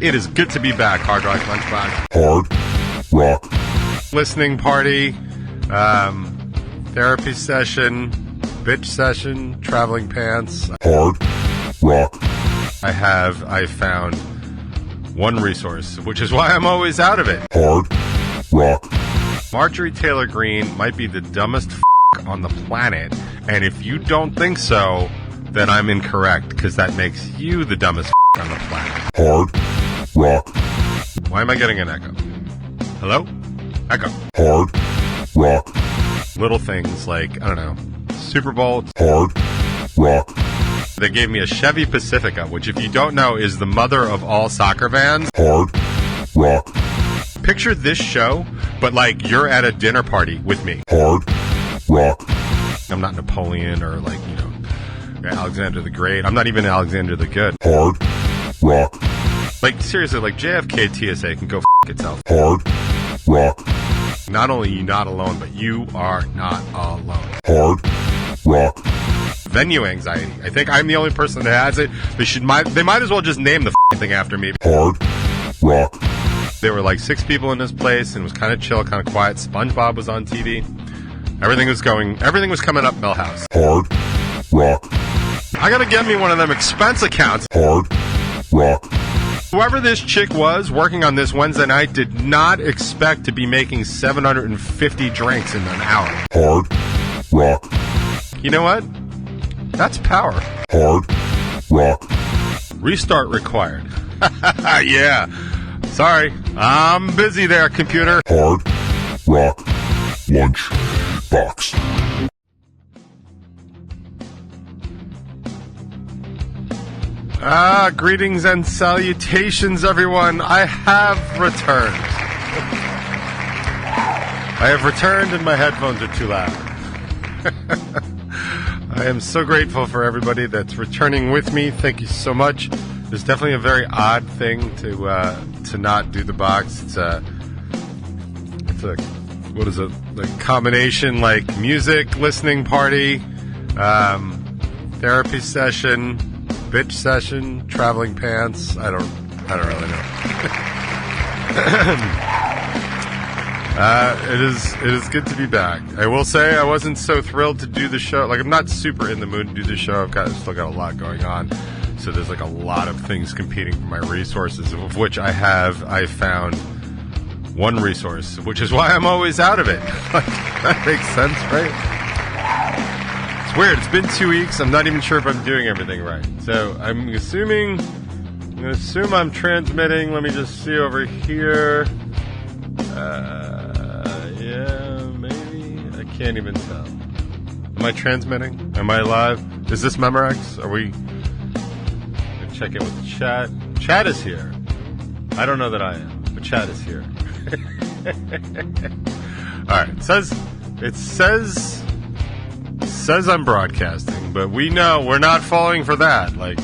It is good to be back, Hard Rock Lunchbox. Hard Rock. Listening party, therapy session, bitch session, traveling pants. Hard Rock. I found one resource, which is why I'm always out of it. Hard Rock. Marjorie Taylor Greene might be the dumbest on the planet, and if you don't think so, then I'm incorrect, because that makes you the dumbest on the planet. Hard Rock. Why am I getting an echo? Hello? Echo. Hard Rock. Little things like, I don't know, Super Bowl. Hard Rock. They gave me a Chevy Pacifica, which, if you don't know, is the mother of all soccer vans. Hard Rock. Picture this show, but like you're at a dinner party with me. Hard Rock. I'm not Napoleon or like, you know, Alexander the Great. I'm not even Alexander the Good. Hard Rock. Like, seriously, like JFK TSA can go f*** itself. Hard Rock. Not only are you not alone, but you are not alone. Hard Rock. Venue anxiety. I think I'm the only person that has it. They might as well just name the thing after me. Hard Rock. There were like 6 people in this place, and it was kind of chill, kind of quiet. SpongeBob was on TV. Everything was coming up Millhouse. Hard Rock. I gotta get me one of them expense accounts. Hard Rock. Whoever this chick was working on this Wednesday night did not expect to be making 750 drinks in an hour. Hard Rock. You know what? That's power. Hard Rock. Restart required. Yeah. Sorry. I'm busy there, computer. Hard Rock Lunchbox. Greetings and salutations, everyone. I have returned. And my headphones are too loud. I am so grateful for everybody that's returning with me. Thank you so much. It's definitely a very odd thing to not do the box. It's a what is it? Like combination, like music, listening party, therapy session, bitch session, traveling pants. I don't really know. It is good to be back. I will say I wasn't so thrilled to do the show. Like, I'm not super in the mood to do the show. I've still got a lot going on. So there's like a lot of things competing for my resources, of which I found one resource, which is why I'm always out of it. Like, that makes sense, right? It's weird. It's been 2 weeks. I'm not even sure if I'm doing everything right. So I'm going to assume I'm transmitting. Let me just see over here. Yeah, maybe. I can't even tell. Am I transmitting? Am I live? Is this Memorex? Are we... Check in with the chat. Chat is here. I don't know that I am, but chat is here. Alright, it says I'm broadcasting, but we know we're not falling for that. Like,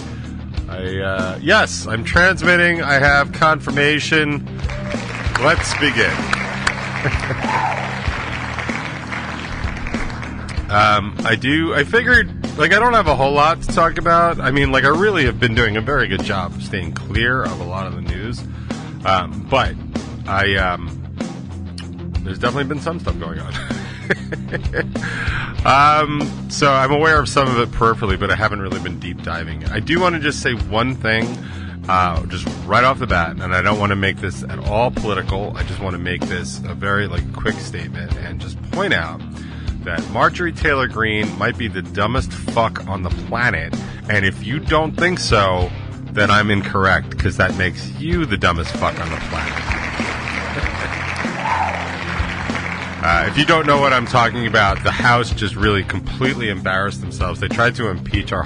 yes, I'm transmitting. I have confirmation. Let's begin. I figured, like, I don't have a whole lot to talk about. I mean, like, I really have been doing a very good job of staying clear of a lot of the news. But there's definitely been some stuff going on. So I'm aware of some of it peripherally, but I haven't really been deep diving. I do want to just say one thing, just right off the bat, and I don't want to make this at all political. I just want to make this a very, like, quick statement and just point out that Marjorie Taylor Greene might be the dumbest fuck on the planet, and if you don't think so, then I'm incorrect, because that makes you the dumbest fuck on the planet. If you don't know what I'm talking about, the House just really completely embarrassed themselves. They tried to impeach our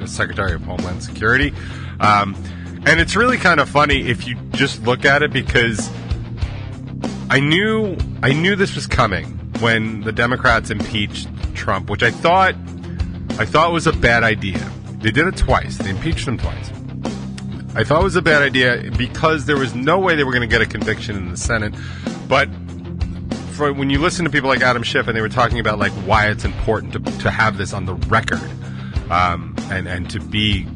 Secretary of Homeland Security, and it's really kind of funny if you just look at it, because I knew this was coming when the Democrats impeached Trump, which I thought was a bad idea. They did it twice. They impeached him twice. I thought it was a bad idea because there was no way they were going to get a conviction in the Senate. But when you listen to people like Adam Schiff, and they were talking about, like, why it's important to have this on the record, and to be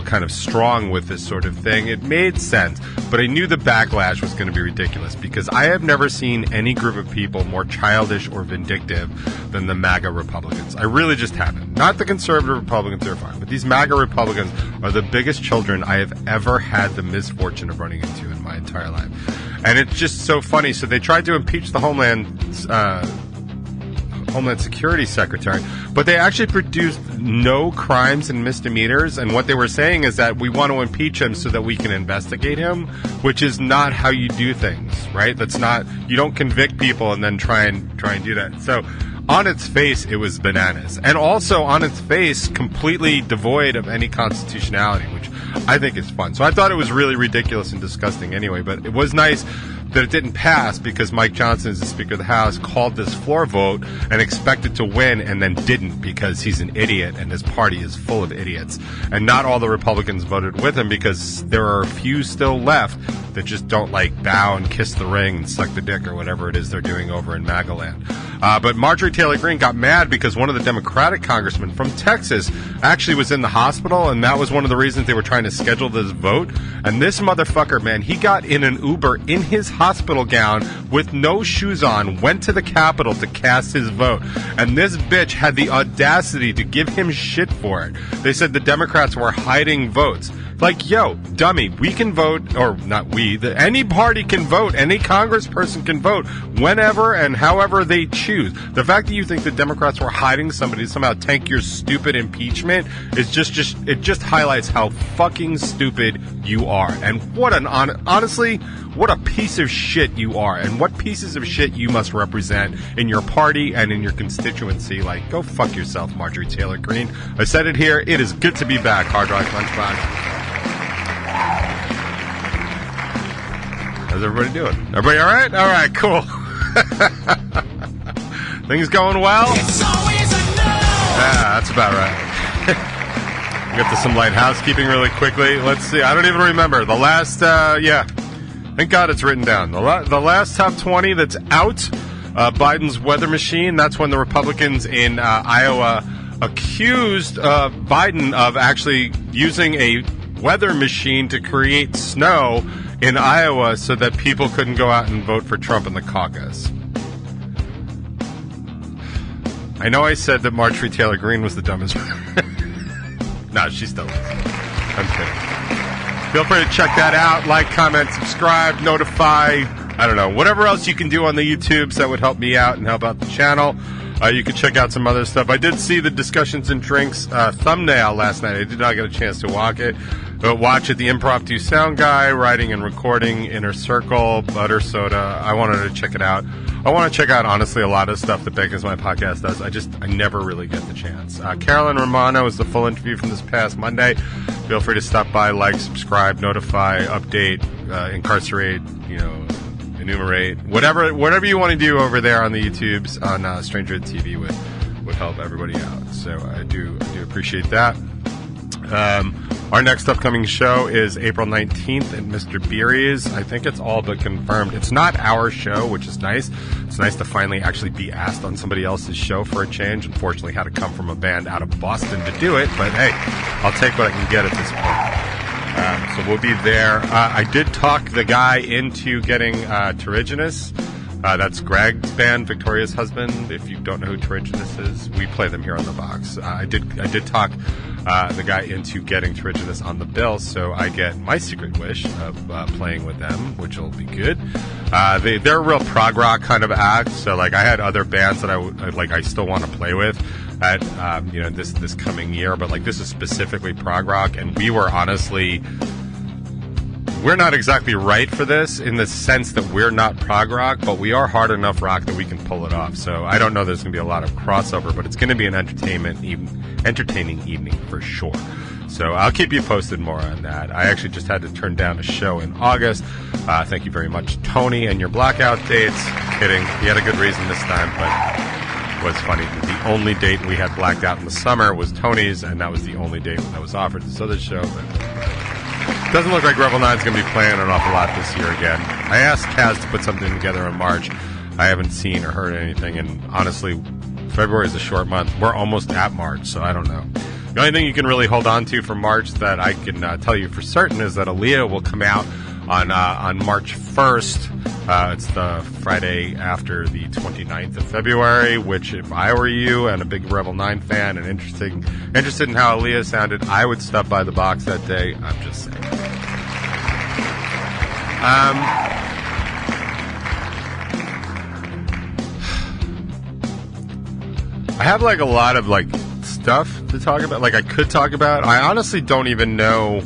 kind of strong with this sort of thing. It made sense, but I knew the backlash was going to be ridiculous because I have never seen any group of people more childish or vindictive than the MAGA Republicans. I really just haven't. Not the conservative Republicans, they're fine, but these MAGA Republicans are the biggest children I have ever had the misfortune of running into in my entire life. And it's just so funny. So they tried to impeach the Homeland Security Secretary, but they actually produced no crimes and misdemeanors, and what they were saying is that we want to impeach him so that we can investigate him, which is not how you do things, right? That's not, you don't convict people and then try and do that. So on its face, it was bananas. And also on its face, completely devoid of any constitutionality, which I think is fun. So I thought it was really ridiculous and disgusting anyway, but it was nice that it didn't pass because Mike Johnson, as the Speaker of the House, called this floor vote and expected to win and then didn't because he's an idiot and his party is full of idiots. And not all the Republicans voted with him because there are a few still left that just don't bow and kiss the ring and suck the dick or whatever it is they're doing over in MAGA land. But Marjorie Taylor Greene got mad because one of the Democratic congressmen from Texas actually was in the hospital, and that was one of the reasons they were trying to schedule this vote. And this motherfucker, man, he got in an Uber in his hospital gown with no shoes on, went to the Capitol to cast his vote. And this bitch had the audacity to give him shit for it. They said the Democrats were hiding votes. Yo, dummy, we can vote, or not we, any party can vote, any congressperson can vote whenever and however they choose. The fact that you think the Democrats were hiding somebody to somehow tank your stupid impeachment is it just highlights how fucking stupid you are. And honestly, what a piece of shit you are, and what pieces of shit you must represent in your party and in your constituency. Go fuck yourself, Marjorie Taylor Greene. I said it here, it is good to be back, Hard Rock Lunchbox. How's everybody doing? Everybody all right? All right, cool. Things going well? It's always a no! Yeah, that's about right. Get to some light housekeeping really quickly. Let's see. I don't even remember. The last, thank God it's written down. The last top 20 that's out, Biden's weather machine, that's when the Republicans in Iowa accused Biden of actually using a weather machine to create snow in Iowa so that people couldn't go out and vote for Trump in the caucus. I know I said that Marjorie Taylor Greene was the dumbest. No, she still is. I'm kidding. Feel free to check that out. Like, comment, subscribe, notify. I don't know. Whatever else you can do on the YouTubes that would help me out and help out the channel. You can check out some other stuff. I did see the Discussions and Drinks thumbnail last night. I did not get a chance to watch it. The Impromptu Sound Guy, Writing and Recording, Inner Circle, Butter Soda. I wanted to check it out. I want to check out, honestly, a lot of stuff that Bacon's My Podcast does. I never really get the chance. Carolyn Romano is the full interview from this past Monday. Feel free to stop by, like, subscribe, notify, update, incarcerate, enumerate, whatever you want to do over there on the YouTubes on Stranger TV would help everybody out. So I do appreciate that. Our next upcoming show is April 19th at Mr. Beery's. I think it's all but confirmed. It's not our show, which is nice. It's nice to finally actually be asked on somebody else's show for a change. Unfortunately, had to come from a band out of Boston to do it, but hey, I'll take what I can get at this point. So we'll be there. I did talk the guy into getting Terrigenous. That's Greg's band, Victoria's Husband. If you don't know who Terrigenous is, we play them here on the box. I did talk the guy into getting Terrigenous on the bill, so I get my secret wish of playing with them, which will be good. They're a real prog rock kind of act, so I had other bands that I still want to play with at this coming year, but this is specifically prog rock, and we were honestly. We're not exactly right for this in the sense that we're not prog rock, but we are hard enough rock that we can pull it off. So I don't know there's going to be a lot of crossover, but it's going to be an entertaining evening for sure. So I'll keep you posted more on that. I actually just had to turn down a show in August. Thank you very much, Tony, and your blackout dates. Kidding. He had a good reason this time, but it was funny. The only date we had blacked out in the summer was Tony's, and that was the only date that was offered. So this show... Doesn't look like Revel 9 is going to be playing an awful lot this year again. I asked Kaz to put something together in March. I haven't seen or heard anything, and honestly, February is a short month. We're almost at March, so I don't know. The only thing you can really hold on to for March that I can tell you for certain is that Aaliyah will come out on March 1st. It's the Friday after the 29th of February, which if I were you and a big Revel 9 fan and interested in how Aaliyah sounded, I would stop by the box that day. I'm just saying. I have like a lot of like stuff to talk about. Like I could talk about. I honestly don't even know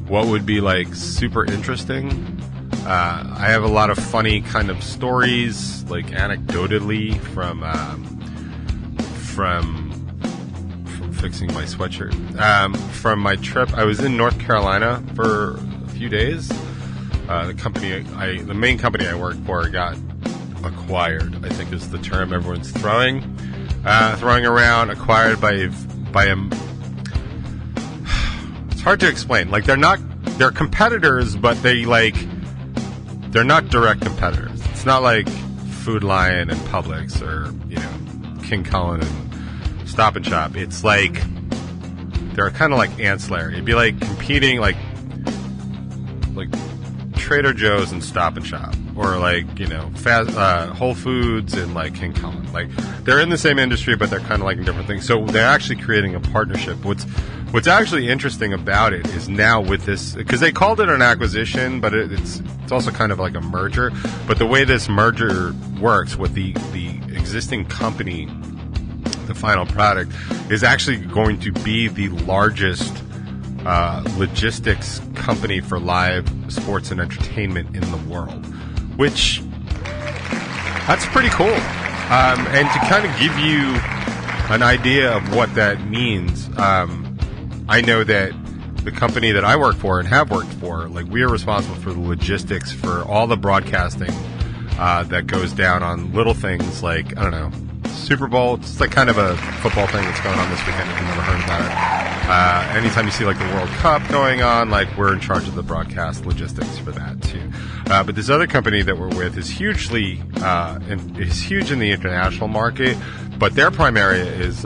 what would be like super interesting. I have a lot of funny kind of stories, like anecdotally from fixing my sweatshirt. From my trip, I was in North Carolina for a few days. The main company I work for got acquired, I think is the term everyone's throwing around. Acquired by a. It's hard to explain. Like they're competitors, but they're not direct competitors. It's not like Food Lion and Publix or King Cullen and Stop and Shop. It's like they're kind of like ancillary. It'd be like competing like Trader Joe's and Stop and Shop, or like Whole Foods and like King Cullen. Like they're in the same industry, but they're kind of like different things. So they're actually creating a partnership. What's actually interesting about it is now with this, because they called it an acquisition, but it's also kind of like a merger. But the way this merger works with the existing company, the final product, is actually going to be the largest logistics company for live sports and entertainment in the world, which that's pretty cool. And to kind of give you an idea of what that means, I know that the company that I work for and have worked for, like we are responsible for the logistics for all the broadcasting that goes down on little things like, I don't know, Super Bowl. It's like kind of a football thing that's going on this weekend if you've never heard about it. Anytime you see like the World Cup going on, like we're in charge of the broadcast logistics for that too. But this other company that we're with is huge in the international market, but their primary is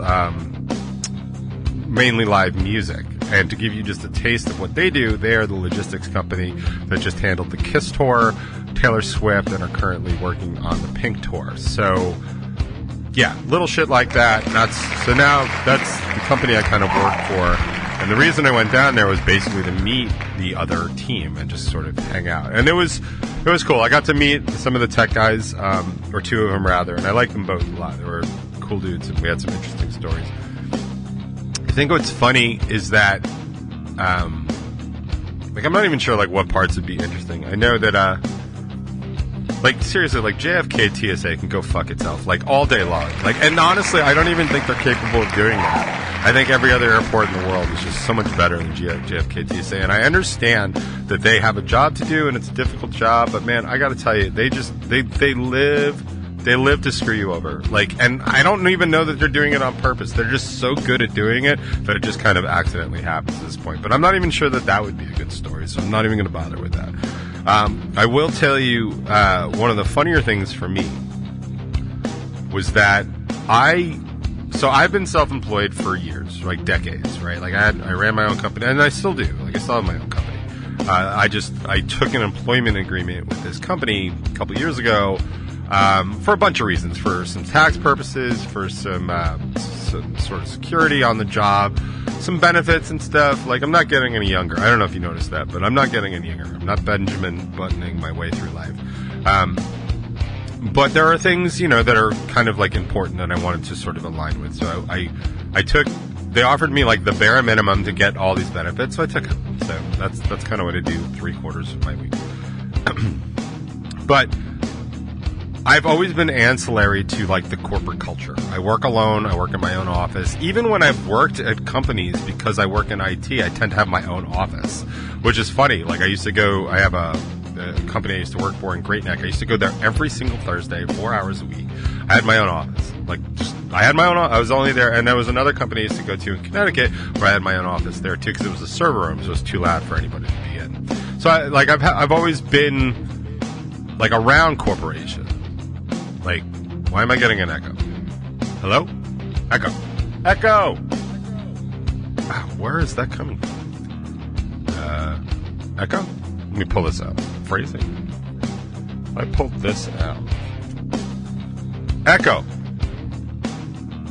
mainly live music. And to give you just a taste of what they do, they are the logistics company that just handled the Kiss tour, Taylor Swift, and are currently working on the Pink tour. So yeah, little shit like that. Now that's the company I kind of work for. And the reason I went down there was basically to meet the other team and just sort of hang out. And it was cool. I got to meet some of the tech guys, or two of them rather, and I liked them both a lot. They were cool dudes, and we had some interesting stories. I think what's funny is that, I'm not even sure like what parts would be interesting. I know that, seriously, like JFK TSA can go fuck itself, like all day long. Like, and honestly, I don't even think they're capable of doing that. I think every other airport in the world is just so much better than JFK TSA. And I understand that they have a job to do and it's a difficult job, but man, I gotta tell you, they live to screw you over. Like, and I don't even know that they're doing it on purpose. They're just so good at doing it that it just kind of accidentally happens at this point. But I'm not even sure that would be a good story, so I'm not even going to bother with that. I will tell you, one of the funnier things for me was that I've been self-employed for years, like decades, right? Like I ran my own company, and I still do. Like I still have my own company. I took an employment agreement with this company a couple years ago, for a bunch of reasons, for some tax purposes, for some sort of security on the job, some benefits and stuff. Like, I'm not getting any younger. I don't know if you noticed that, but I'm not getting any younger. I'm not Benjamin Buttoning my way through life. But there are things, that are kind of like important that I wanted to sort of align with. So they offered me like the bare minimum to get all these benefits, so I took it. So that's kind of what I do 3/4 of my week. But I've always been ancillary to like the corporate culture. I work alone. I work in my own office. Even when I've worked at companies, because I work in IT, I tend to have my own office, which is funny. Like I have a company I used to work for in Great Neck. I used to go there every single Thursday, 4 hours a week. I had my own office. I was only there, and there was another company I used to go to in Connecticut where I had my own office there too, because it was a server room, so it was too loud for anybody to be in. So I've always been like around corporations. Like, why am I getting an echo? Hello? Echo. Wow, where is that coming from? Echo? Let me pull this out. Phrasing. I pulled this out. Echo.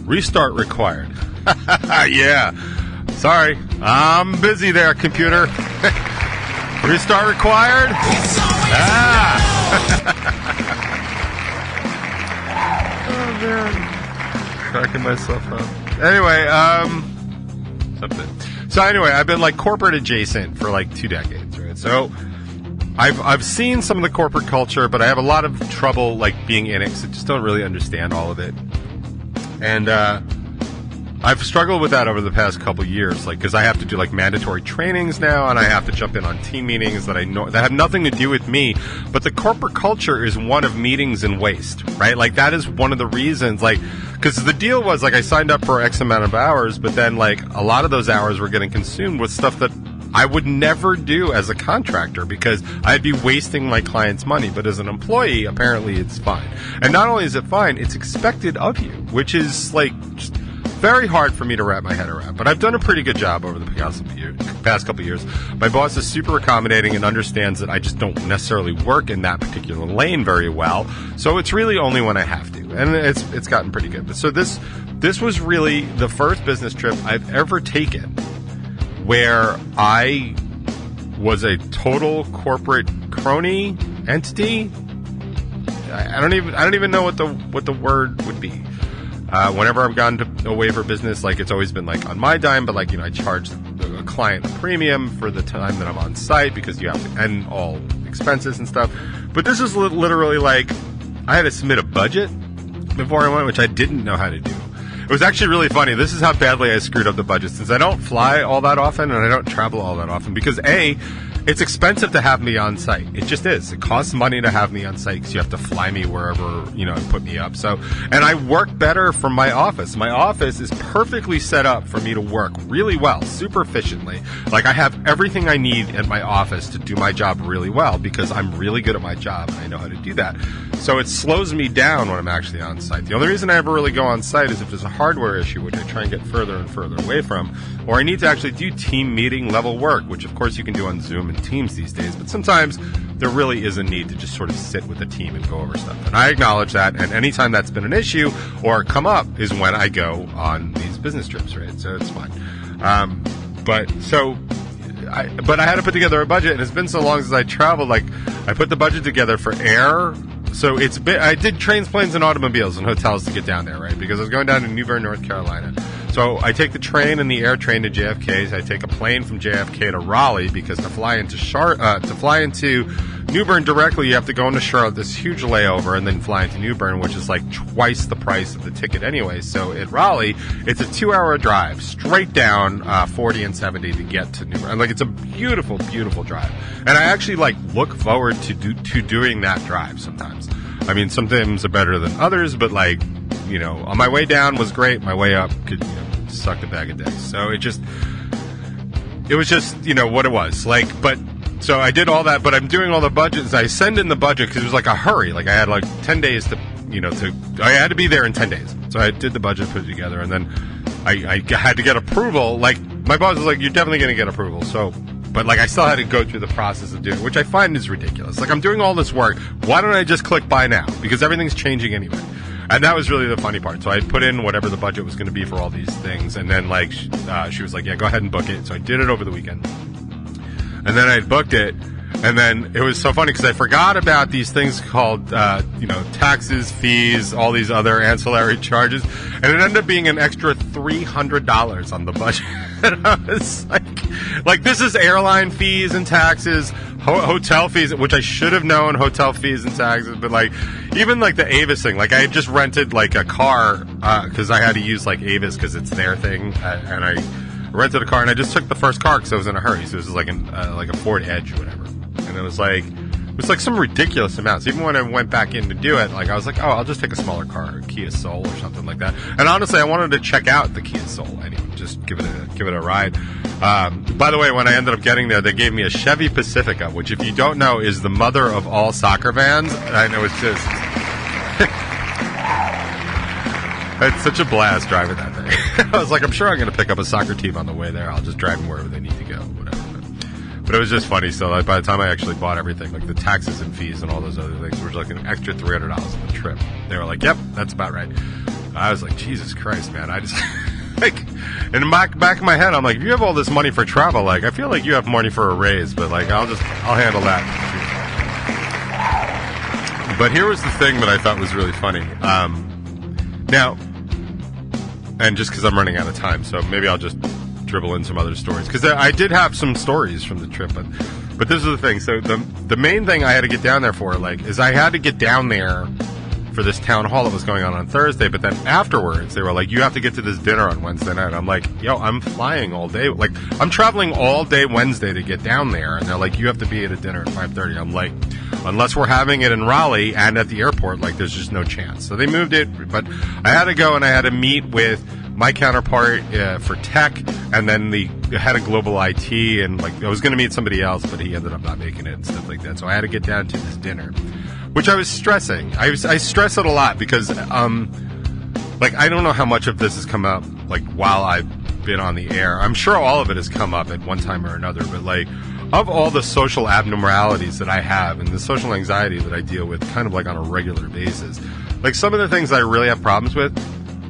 Restart required. Yeah. Sorry. I'm busy there, computer. Restart required? Oh, man. Cracking myself up. Anyway, something. So anyway, I've been like corporate adjacent for like 2 decades, right? So I've seen some of the corporate culture, but I have a lot of trouble like being in it because I just don't really understand all of it. And I've struggled with that over the past couple years, like because I have to do like mandatory trainings now, and I have to jump in on team meetings that I know that have nothing to do with me. But the corporate culture is one of meetings and waste, right? Like that is one of the reasons, like because the deal was like I signed up for X amount of hours, but then like a lot of those hours were getting consumed with stuff that I would never do as a contractor because I'd be wasting my client's money. But as an employee, apparently it's fine. And not only is it fine, it's expected of you, which is like just very hard for me to wrap my head around. But I've done a pretty good job over the past couple of years. My boss is super accommodating and understands that I just don't necessarily work in that particular lane very well. So it's really only when I have to. And it's gotten pretty good. But so this was really the first business trip I've ever taken where I was a total corporate crony entity. I don't even know what the word would be. Whenever I've gone away for business, like it's always been like on my dime, but like, you know, I charge a client a premium for the time that I'm on site because you have to end all expenses and stuff. But this is literally like I had to submit a budget before I went, which I didn't know how to do. It was actually really funny. This is how badly I screwed up the budget, since I don't fly all that often and I don't travel all that often because A, it's expensive to have me on site. It just is. It costs money to have me on site because you have to fly me wherever, you know, and put me up. So, and I work better from my office. My office is perfectly set up for me to work really well, super efficiently. Like I have everything I need at my office to do my job really well because I'm really good at my job and I know how to do that. So it slows me down when I'm actually on site. The only reason I ever really go on site is if there's a hardware issue, which I try and get further and further away from, or I need to actually do team meeting level work, which of course you can do on Zoom and Teams these days, but sometimes there really is a need to just sort of sit with the team and go over stuff. And I acknowledge that, and anytime that's been an issue or come up is when I go on these business trips, right? So it's fine. But I had to put together a budget, and it's been so long since I traveled, like I put the budget together for air. So I did trains, planes, and automobiles and hotels to get down there, right? Because I was going down to New Bern, North Carolina. So I take the train and the air train to JFK. So I take a plane from JFK to Raleigh because to fly into New Bern directly, you have to go into Charlotte, this huge layover, and then fly into New Bern, which is like twice the price of the ticket anyway. So at Raleigh, it's a 2-hour drive straight down 40 and 70 to get to New Bern. Like it's a beautiful, beautiful drive, and I actually like look forward to doing that drive sometimes. I mean, some things are better than others, but like, you know, on my way down was great. My way up could, you know, suck a bag of dicks. So it was just, you know, what it was like. But so I did all that, but I'm doing all the budgets. I send in the budget because it was like a hurry. Like I had like 10 days to, you know, I had to be there in 10 days. So I did the budget, put it together, and then I had to get approval. Like my boss was like, you're definitely going to get approval. So, but like I still had to go through the process of doing it, which I find is ridiculous. Like I'm doing all this work. Why don't I just click buy now? Because everything's changing anyway. And that was really the funny part. So I put in whatever the budget was going to be for all these things. And then like she was like, yeah, go ahead and book it. So I did it over the weekend. And then I booked it. And then it was so funny because I forgot about these things called, you know, taxes, fees, all these other ancillary charges. And it ended up being an extra $300 on the budget. And I was like, this is airline fees and taxes, hotel fees, which I should have known, hotel fees and taxes. But like, even like the Avis thing, like I had just rented like a car because I had to use like Avis because it's their thing. And I rented a car and I just took the first car because I was in a hurry. So it was like a Ford Edge or whatever. And it was like some ridiculous amounts. Even when I went back in to do it, like I was like, oh, I'll just take a smaller car, a Kia Soul or something like that. And honestly, I wanted to check out the Kia Soul anyway, just give it a ride. By the way, when I ended up getting there, they gave me a Chevy Pacifica, which, if you don't know, is the mother of all soccer vans. I know it's just. It's such a blast driving that thing. I was like, I'm sure I'm going to pick up a soccer team on the way there. I'll just drive them wherever they need to go, whatever. But it was just funny. So like, by the time I actually bought everything, like the taxes and fees and all those other things, were like an extra $300 on the trip. They were like, yep, that's about right. I was like, Jesus Christ, man. I just, like, in the back of my head, I'm like, if you have all this money for travel, like, I feel like you have money for a raise, but like, I'll handle that. But here was the thing that I thought was really funny. Now, and just because I'm running out of time, so maybe I'll just dribble in some other stories, because I did have some stories from the trip, but this is the thing. So the main thing I had to get down there for, like, is I had to get down there for this town hall that was going on Thursday, but then afterwards they were like, you have to get to this dinner on Wednesday night. I'm like, yo, I'm flying all day. Like, I'm traveling all day Wednesday to get down there, and they're like, you have to be at a dinner at 5:30. I'm like, unless we're having it in Raleigh and at the airport, like, there's just no chance. So they moved it, but I had to go and I had to meet with my counterpart for tech, and then the head of global IT, and like, I was going to meet somebody else, but he ended up not making it and stuff like that. So I had to get down to this dinner, which I was stressing. I stress it a lot because, like, I don't know how much of this has come up, like, while I've been on the air. I'm sure all of it has come up at one time or another, but like, of all the social abnormalities that I have and the social anxiety that I deal with kind of like on a regular basis, like, some of the things I really have problems with,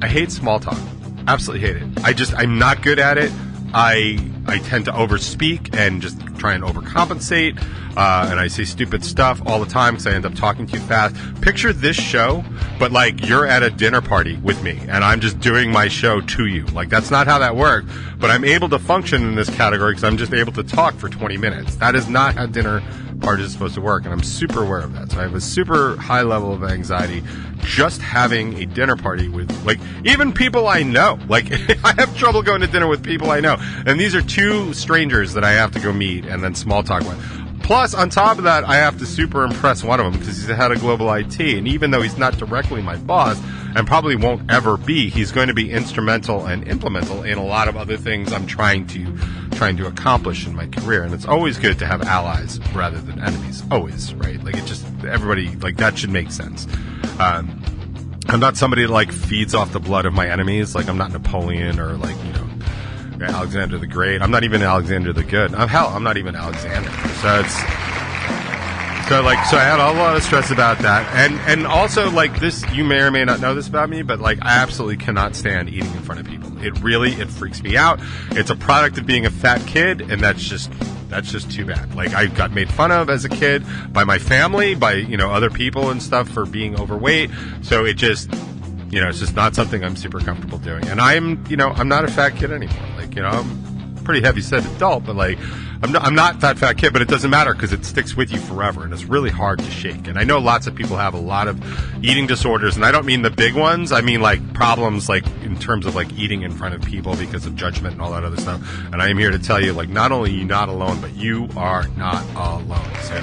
I hate small talk. Absolutely hate it. I'm not good at it. I tend to overspeak and just try and overcompensate, and I say stupid stuff all the time because I end up talking too fast. Picture this show, but like, you're at a dinner party with me, and I'm just doing my show to you. Like, that's not how that works, but I'm able to function in this category because I'm just able to talk for 20 minutes. That is not how dinner parties are supposed to work, and I'm super aware of that. So I have a super high level of anxiety just having a dinner party with, like, even people I know. Like, I have trouble going to dinner with people I know, and these are two strangers that I have to go meet and then small talk with. Plus, on top of that, I have to super impress one of them because he's the head of global IT, and even though he's not directly my boss, and probably won't ever be, he's going to be instrumental and implemental in a lot of other things I'm trying to accomplish in my career. And it's always good to have allies rather than enemies. Always, right? Like, it just, everybody, like, that should make sense. I'm not somebody that, like, feeds off the blood of my enemies. Like, I'm not Napoleon or, like, you know, Alexander the Great. I'm not even Alexander the Good. Hell, I'm not even Alexander. So I had a lot of stress about that. And also, like, this, you may or may not know this about me, but, like, I absolutely cannot stand eating in front of people. It freaks me out. It's a product of being a fat kid, and that's just too bad. Like, I got made fun of as a kid by my family, by, you know, other people and stuff for being overweight. So it just, you know, it's just not something I'm super comfortable doing. And I'm not a fat kid anymore. Like, you know, I'm a pretty heavy-set adult, but, like, I'm not that fat kid, but it doesn't matter because it sticks with you forever, and it's really hard to shake. And I know lots of people have a lot of eating disorders, and I don't mean the big ones. I mean, like, problems, like, in terms of, like, eating in front of people because of judgment and all that other stuff. And I am here to tell you, like, not only are you not alone, but you are not alone. So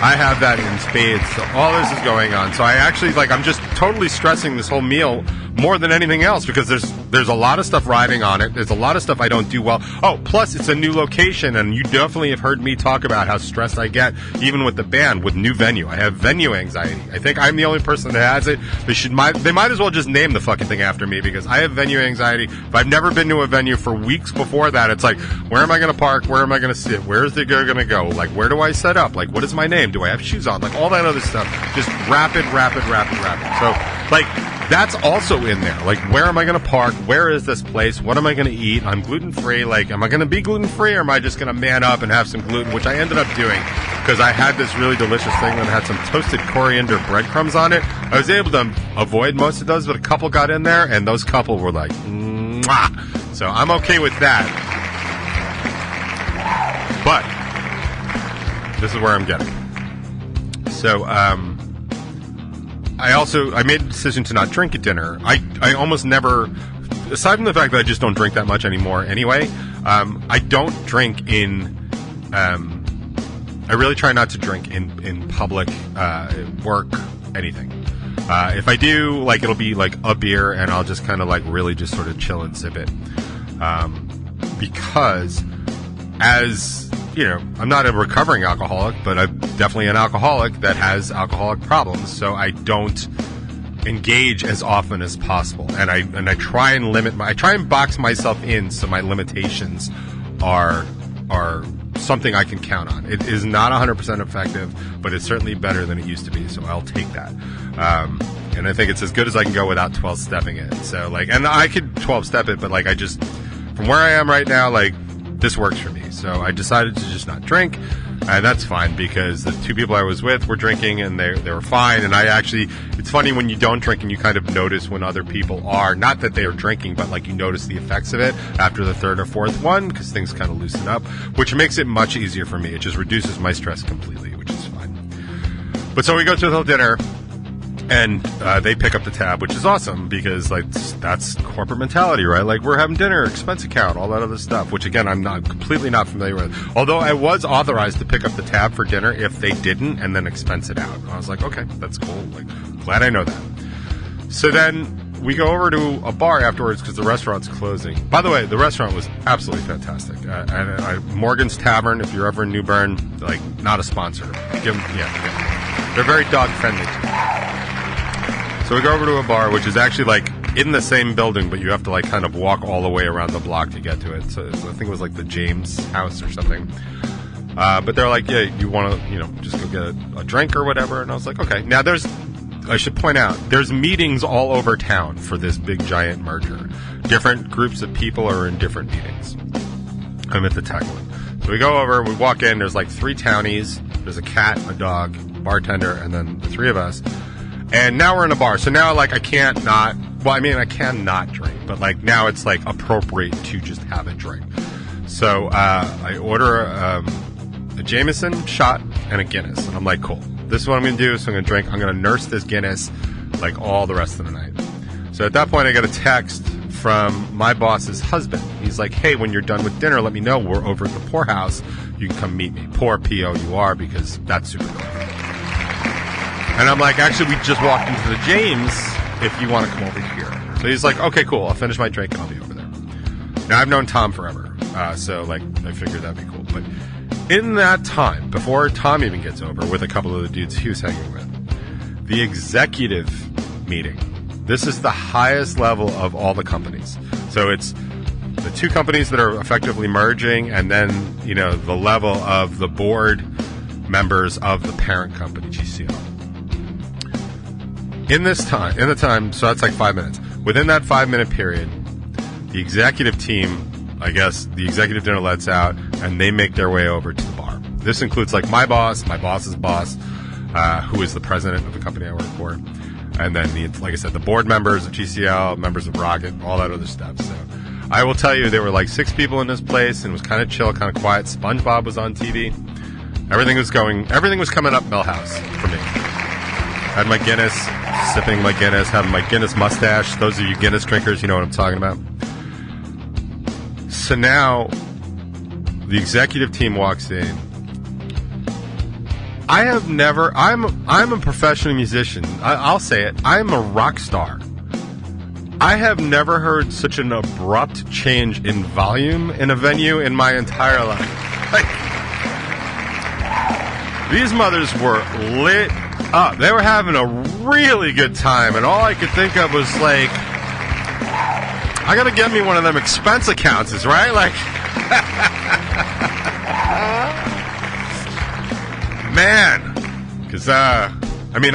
I have that in spades. So all this is going on. So I actually, like, I'm just totally stressing this whole meal more than anything else because there's a lot of stuff riding on it. There's a lot of stuff I don't do well. Oh, plus it's a new location, and you definitely have heard me talk about how stressed I get, even with the band, with new venue. I have venue anxiety. I think I'm the only person that has it. They might as well just name the fucking thing after me because I have venue anxiety. If I've never been to a venue for weeks before that, it's like, where am I going to park? Where am I going to sit? Where is the girl going to go? Like, where do I set up? Like, what is my name? Do I have shoes on? Like, all that other stuff. Just rapid. So, like, that's also in there. Like, where am I going to park? Where is this place? What am I going to eat? I'm gluten-free. Like, am I going to be gluten-free, or am I just going to man up and have some gluten, which I ended up doing because I had this really delicious thing that had some toasted coriander breadcrumbs on it. I was able to avoid most of those, but a couple got in there, and those couple were like, mwah! So I'm okay with that. But this is where I'm getting. So, I made a decision to not drink at dinner. I almost never, aside from the fact that I just don't drink that much anymore anyway, I don't drink in, I really try not to drink in public, work, anything. If I do, like, it'll be like a beer, and I'll just kind of, like, really just sort of chill and sip it. Because as, you know, I'm not a recovering alcoholic, but I'm definitely an alcoholic that has alcoholic problems, so I don't engage as often as possible, and I try and I try and box myself in so my limitations are something I can count on. It is not 100% effective, but it's certainly better than it used to be, so I'll take that. And I think it's as good as I can go without 12-stepping it. So, like, and I could 12-step it, but, like, I just, from where I am right now, like, this works for me. So I decided to just not drink, and that's fine, because the two people I was with were drinking, and they were fine. And I actually, it's funny when you don't drink and you kind of notice when other people are, not that they are drinking, but like you notice the effects of it after the third or fourth one, because things kind of loosen up, which makes it much easier for me. It just reduces my stress completely, which is fine. But so we go to the whole dinner, and they pick up the tab, which is awesome, because like that's corporate mentality, right? Like, we're having dinner, expense account, all that other stuff, which again I'm completely not familiar with. Although I was authorized to pick up the tab for dinner if they didn't, and then expense it out. And I was like, okay, that's cool. Like, glad I know that. So then we go over to a bar afterwards because the restaurant's closing. By the way, the restaurant was absolutely fantastic. Morgan's Tavern, if you're ever in New Bern, like, not a sponsor. They're very dog friendly too. So we go over to a bar, which is actually, like, in the same building, but you have to, like, kind of walk all the way around the block to get to it. So I think it was, like, the James House or something. But they're like, yeah, you want to, just go get a drink or whatever? And I was like, okay. Now, I should point out, there's meetings all over town for this big, giant merger. Different groups of people are in different meetings. I'm at the tech one. So we go over, we walk in, there's, like, 3 townies. There's a cat, a dog, a bartender, and then the 3 of us. And now we're in a bar, so now, like, I can not drink, but, like, now it's, like, appropriate to just have a drink. So I order a Jameson shot and a Guinness, and I'm like, cool. This is what I'm going to do, so I'm going to drink. I'm going to nurse this Guinness, like, all the rest of the night. So at that point, I get a text from my boss's husband. He's like, hey, when you're done with dinner, let me know. We're over at the Poorhouse. You can come meet me. Poor, P-O-U-R, because that's super cool. And I'm like, actually, we just walked into the James, if you want to come over here. So he's like, okay, cool, I'll finish my drink and I'll be over there. Now, I've known Tom forever, so, like, I figured that'd be cool. But in that time, before Tom even gets over, with a couple of the dudes he was hanging with, the executive meeting, this is the highest level of all the companies. So it's the 2 companies that are effectively merging, and then, the level of the board members of the parent company, GCL. In the time, so that's like 5 minutes. Within that 5-minute period, the executive team, I guess, the executive dinner lets out, and they make their way over to the bar. This includes, like, my boss, my boss's boss, who is the president of the company I work for, and then, like I said, the board members of GCL, members of Rocket, all that other stuff. So I will tell you, there were like 6 people in this place, and it was kind of chill, kind of quiet. SpongeBob was on TV. Everything was coming up Millhouse for me. Had my Guinness, sipping my Guinness, having my Guinness mustache. Those of you Guinness drinkers, you know what I'm talking about. So now, the executive team walks in. I'm a professional musician. I'll say it. I'm a rock star. I have never heard such an abrupt change in volume in a venue in my entire life. Like, these mothers were lit up. They were having a really good time, and all I could think of was, like, I gotta get me one of them expense accounts, right? Like, man, because I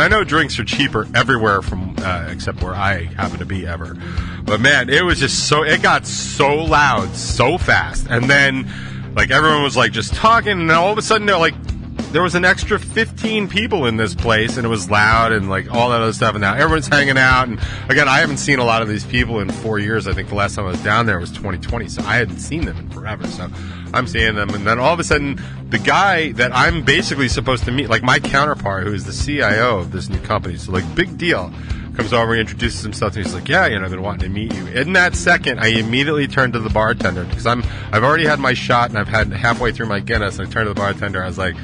know drinks are cheaper everywhere from except where I happen to be ever, but man, it was just it got so loud so fast, and then, like, everyone was, like, just talking, and then all of a sudden there was an extra 15 people in this place, and it was loud and, like, all that other stuff, and now everyone's hanging out. And again, I haven't seen a lot of these people in 4 years. I think the last time I was down there was 2020, so I hadn't seen them in forever. So I'm seeing them, and then all of a sudden, the guy that I'm basically supposed to meet, like my counterpart, who is the CIO of this new company, so, like, big deal, comes over and introduces himself, and he's like, yeah, I've been wanting to meet you. In that second, I immediately turned to the bartender, because I've already had my shot, and I've had halfway through my Guinness, and I turned to the bartender, I was like,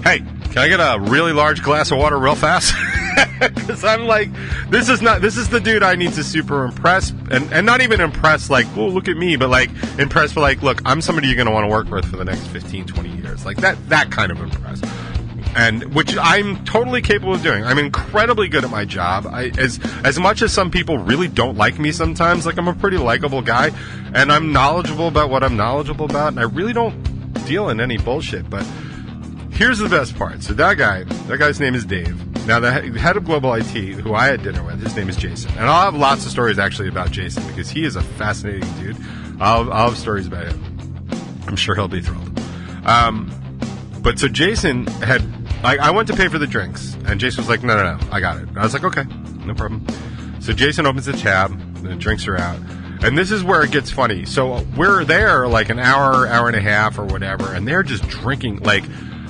hey, can I get a really large glass of water real fast? Because I'm like, this is the dude I need to super impress, and not even impress, like, oh, look at me, but, like, impress for, like, look, I'm somebody you're going to want to work with for the next 15, 20 years. Like, that kind of impress. and which I'm totally capable of doing. I'm incredibly good at my job. As much as some people really don't like me sometimes, like I'm a pretty likable guy, and I'm knowledgeable about what I'm knowledgeable about, and I really don't deal in any bullshit. But here's the best part. So that guy's name is Dave. Now, the head of Global IT, who I had dinner with, his name is Jason. And I'll have lots of stories, actually, about Jason, because he is a fascinating dude. I'll have stories about him. I'm sure he'll be thrilled. But so Jason had... I went to pay for the drinks, and Jason was like, no, I got it. And I was like, okay, no problem. So Jason opens the tab, and the drinks are out. And this is where it gets funny. So we're there like an hour and a half or whatever, and they're just drinking, like...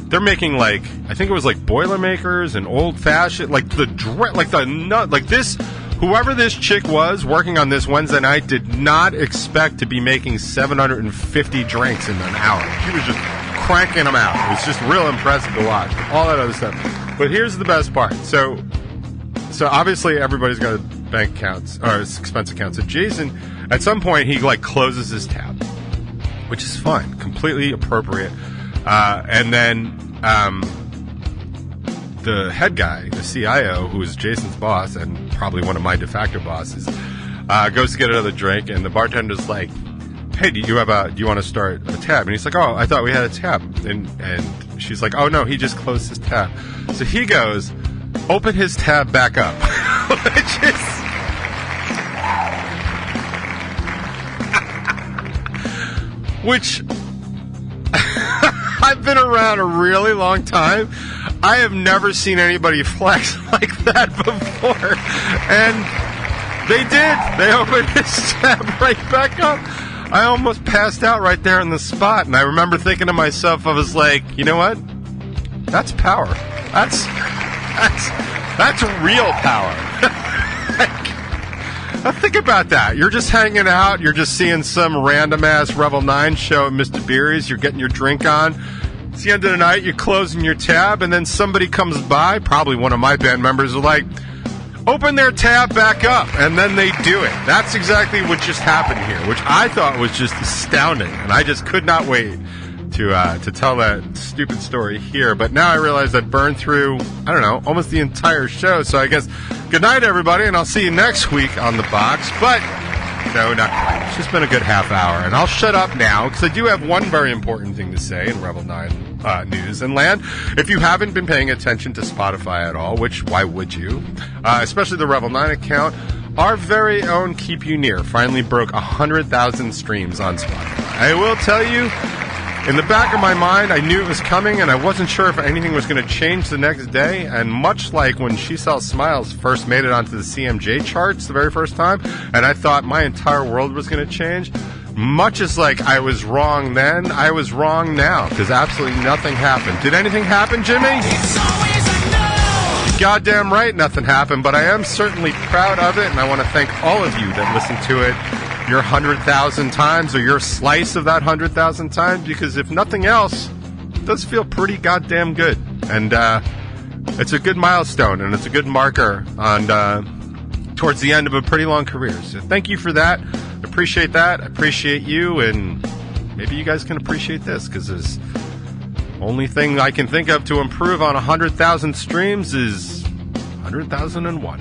They're making like, I think it was like Boilermakers and old fashioned, like this, whoever this chick was working on this Wednesday night did not expect to be making 750 drinks in an hour. She was just cranking them out. It was just real impressive to watch. All that other stuff. But here's the best part. So obviously everybody's got bank accounts or expense accounts. So Jason, at some point, he like closes his tab, which is fine, completely appropriate. And then the head guy, the CIO, who is Jason's boss and probably one of my de facto bosses, goes to get another drink, and the bartender's like, "Hey, do you want to start a tab?" And he's like, "Oh, I thought we had a tab." And she's like, "Oh no, he just closed his tab." So he goes, "Open his tab back up," which I've been around a really long time. I have never seen anybody flex like that before. And they did. They opened his tab right back up. I almost passed out right there on the spot. And I remember thinking to myself, I was like, you know what? That's power. That's real power. Now think about that. You're just hanging out. You're just seeing some random-ass Revel 9 show at Mr. Beery's. You're getting your drink on. It's the end of the night. You're closing your tab, and then somebody comes by, probably one of my band members, are like, open their tab back up, and then they do it. That's exactly what just happened here, which I thought was just astounding, and I just could not wait to tell that stupid story here. But now I realize I've burned through, I don't know, almost the entire show. So I guess good night, everybody, and I'll see you next week on The Box. But no, not quite. It's just been a good half hour, and I'll shut up now because I do have one very important thing to say in Revel 9 news and land. If you haven't been paying attention to Spotify at all, which why would you? Especially the Revel 9 account, our very own Keep You Near finally broke 100,000 streams on Spotify. I will tell you, in the back of my mind, I knew it was coming, and I wasn't sure if anything was going to change the next day. And much like when She Sells Smiles first made it onto the CMJ charts the very first time, and I thought my entire world was going to change, much as like I was wrong then, I was wrong now, because absolutely nothing happened. Did anything happen, Jimmy? It's always a no! Goddamn right nothing happened, but I am certainly proud of it, and I want to thank all of you that listened to it your 100,000 times, or your slice of that 100,000 times, because if nothing else, it does feel pretty goddamn good. And it's a good milestone, and it's a good marker on towards the end of a pretty long career. So thank you for that. Appreciate that. I appreciate you, and maybe you guys can appreciate this, because the only thing I can think of to improve on 100,000 streams is 100,001.